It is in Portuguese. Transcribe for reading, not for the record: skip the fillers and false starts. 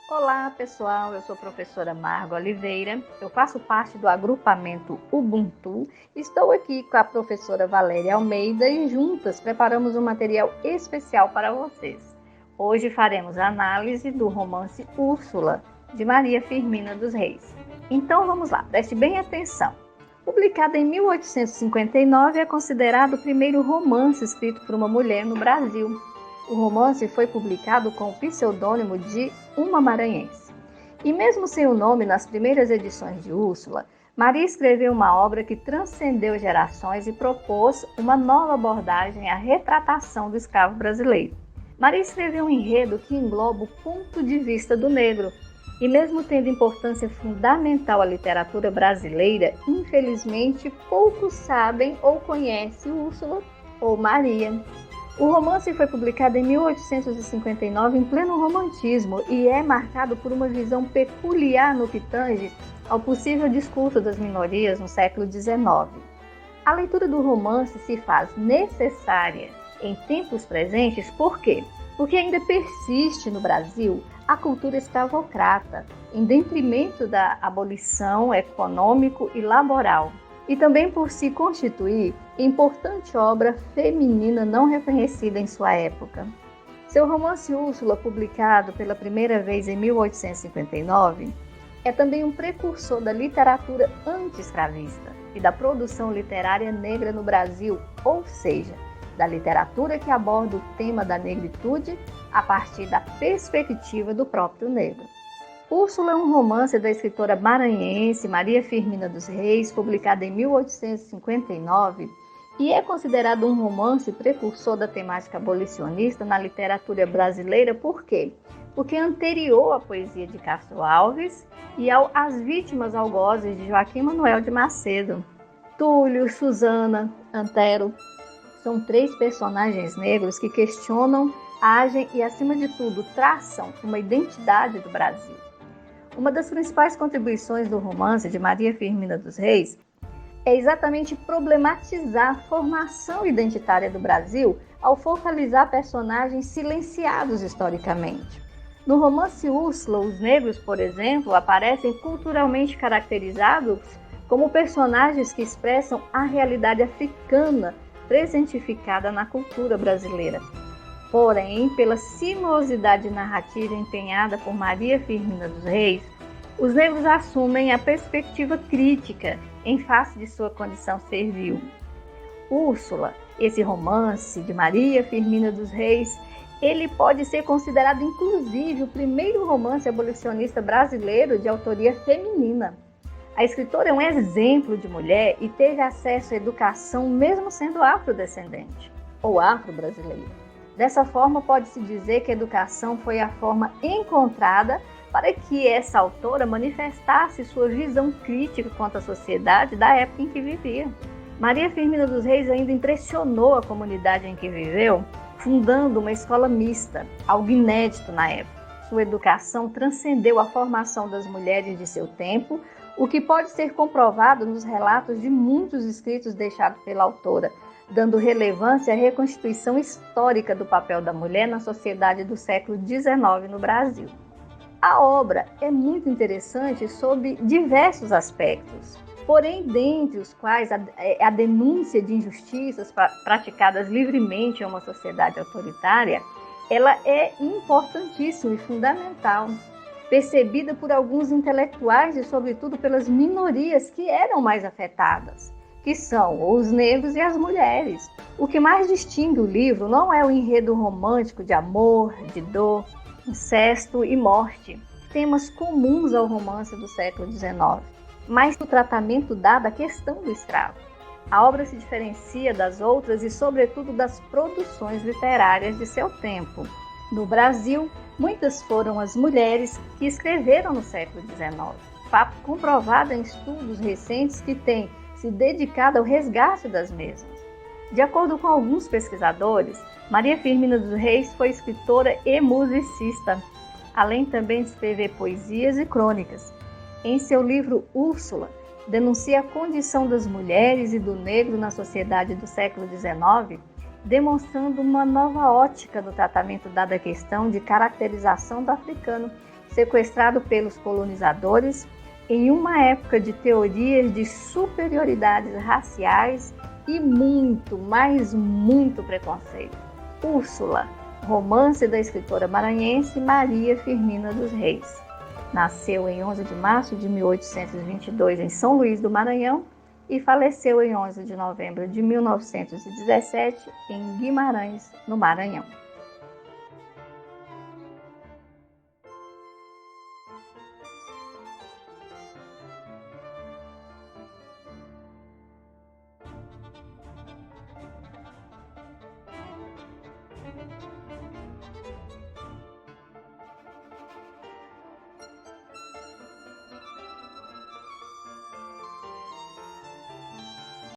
Olá pessoal, eu sou a professora Margo Oliveira, eu faço parte do agrupamento Ubuntu, estou aqui com a professora Valéria Almeida e juntas preparamos um material especial para vocês. Hoje faremos a análise do romance Úrsula, de Maria Firmina dos Reis. Então vamos lá, preste bem atenção. Publicado em 1859, é considerado o primeiro romance escrito por uma mulher no Brasil. O romance foi publicado com o pseudônimo de Uma Maranhense. E mesmo sem o nome nas primeiras edições de Úrsula, Maria escreveu uma obra que transcendeu gerações e propôs uma nova abordagem à retratação do escravo brasileiro. Maria escreveu um enredo que engloba o ponto de vista do negro, e mesmo tendo importância fundamental à literatura brasileira, infelizmente poucos sabem ou conhecem Úrsula ou Maria. O romance foi publicado em 1859 em pleno romantismo e é marcado por uma visão peculiar no que tange ao possível discurso das minorias no século XIX. A leitura do romance se faz necessária em tempos presentes, por quê? Porque ainda persiste no Brasil a cultura escravocrata, em detrimento da abolição econômico e laboral, e também por se constituir importante obra feminina não reconhecida em sua época. Seu romance Úrsula, publicado pela primeira vez em 1859, é também um precursor da literatura anti-escravista e da produção literária negra no Brasil, ou seja, da literatura que aborda o tema da negritude a partir da perspectiva do próprio negro. Úrsula é um romance da escritora maranhense Maria Firmina dos Reis, publicado em 1859, e é considerado um romance precursor da temática abolicionista na literatura brasileira. Por quê? Porque é anterior à poesia de Castro Alves e às vítimas algozes de Joaquim Manuel de Macedo. Túlio, Susana, Antero são três personagens negros que questionam, agem e, acima de tudo, traçam uma identidade do Brasil. Uma das principais contribuições do romance de Maria Firmina dos Reis é exatamente problematizar a formação identitária do Brasil ao focalizar personagens silenciados historicamente. No romance Úrsula, os negros, por exemplo, aparecem culturalmente caracterizados como personagens que expressam a realidade africana presentificada na cultura brasileira. Porém, pela sinuosidade narrativa empenhada por Maria Firmina dos Reis, os negros assumem a perspectiva crítica em face de sua condição servil. Úrsula, esse romance de Maria Firmina dos Reis, ele pode ser considerado inclusive o primeiro romance abolicionista brasileiro de autoria feminina. A escritora é um exemplo de mulher e teve acesso à educação mesmo sendo afrodescendente ou afro-brasileira. Dessa forma, pode-se dizer que a educação foi a forma encontrada para que essa autora manifestasse sua visão crítica quanto à sociedade da época em que vivia. Maria Firmina dos Reis ainda impressionou a comunidade em que viveu, fundando uma escola mista, algo inédito na época. Sua educação transcendeu a formação das mulheres de seu tempo, o que pode ser comprovado nos relatos de muitos escritos deixados pela autora, dando relevância à reconstituição histórica do papel da mulher na sociedade do século XIX no Brasil. A obra é muito interessante sob diversos aspectos, porém, dentre os quais a denúncia de injustiças praticadas livremente em uma sociedade autoritária, ela é importantíssima e fundamental, percebida por alguns intelectuais e, sobretudo, pelas minorias que eram mais afetadas, que são os negros e as mulheres. O que mais distingue o livro não é o enredo romântico de amor, de dor, incesto e morte, temas comuns ao romance do século XIX, mas o tratamento dado à questão do escravo. A obra se diferencia das outras e, sobretudo, das produções literárias de seu tempo. No Brasil, muitas foram as mulheres que escreveram no século XIX, fato comprovado em estudos recentes que têm se dedicado ao resgate das mesmas. De acordo com alguns pesquisadores, Maria Firmina dos Reis foi escritora e musicista, além também de escrever poesias e crônicas. Em seu livro Úrsula, denuncia a condição das mulheres e do negro na sociedade do século XIX demonstrando uma nova ótica do tratamento dada a questão de caracterização do africano, sequestrado pelos colonizadores em uma época de teorias de superioridades raciais e muito, mas muito preconceito. Úrsula, romance da escritora maranhense Maria Firmina dos Reis. Nasceu em 11 de março de 1822 em São Luís do Maranhão e faleceu em 11 de novembro de 1917 em Guimarães, no Maranhão.